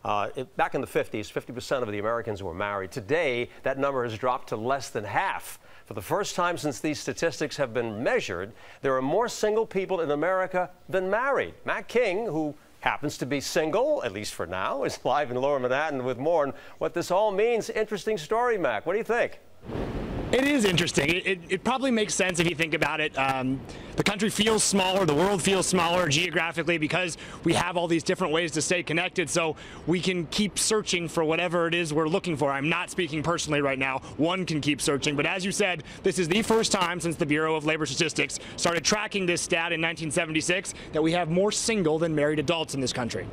Back in the 50s, 50% of the Americans were married. Today, that number has dropped to less than half. For the first time since these statistics have been measured, there are more single people in America than married. Matt King, who happens to be single, at least for now, is live in Lower Manhattan with more on what this all means. Interesting story, Mac. What do you think? It is interesting. It probably makes sense if you think about it. The country feels smaller, the world feels smaller geographically because we have all these different ways to stay connected, so we can keep searching for whatever it is we're looking for. I'm not speaking personally right now. One can keep searching, but as you said, this is the first time since the Bureau of Labor Statistics started tracking this stat in 1976 that we have more single than married adults in this country.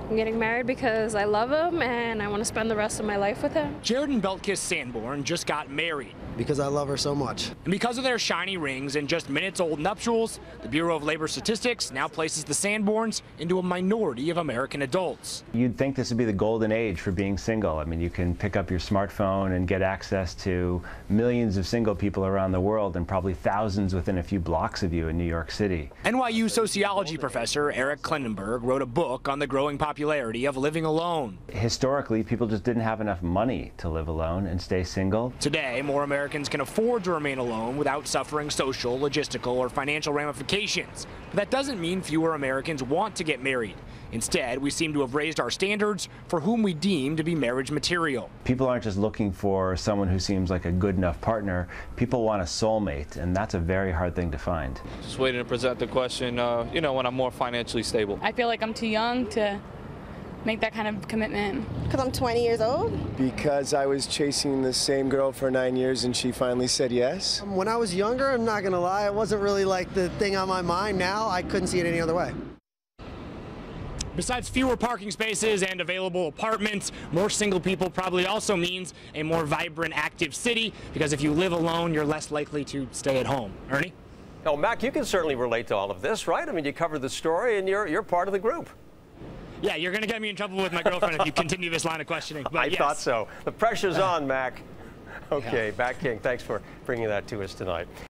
I'm getting married because I love him and I want to spend the rest of my life with him. Jared and Beltkis Sanborn just got married. Because I love her so much. And because of their shiny rings and just minutes-old nuptials, the Bureau of Labor Statistics now places the Sanborns into a minority of American adults. You'd think this would be the golden age for being single. I mean, you can pick up your smartphone and get access to millions of single people around the world and probably thousands within a few blocks of you in New York City. NYU sociology professor Eric Klinenberg wrote a book on the growing popularity of living alone. Historically, people just didn't have enough money to live alone and stay single. Today, more Americans can afford to remain alone without suffering social, logistical, or financial ramifications. But that doesn't mean fewer Americans want to get married. Instead, we seem to have raised our standards for whom we deem to be marriage material. People aren't just looking for someone who seems like a good enough partner. People want a soulmate, and that's a very hard thing to find. Just waiting to present the question, when I'm more financially stable. I feel like I'm too young to make that kind of commitment. Because I'm 20 years old? Because I was chasing the same girl for 9 years and she finally said yes. When I was younger, I'm not gonna lie, it wasn't really like the thing on my mind. Now I couldn't see it any other way. Besides fewer parking spaces and available apartments, more single people probably also means a more vibrant, active city, because if you live alone, you're less likely to stay at home. Ernie? Oh, Mac, you can certainly relate to all of this, right? I mean, you covered the story and you're part of the group. Yeah, you're going to get me in trouble with my girlfriend if you continue this line of questioning. But I thought so. The pressure's on, Mac. Okay, Yeah. Matt King, thanks for bringing that to us tonight.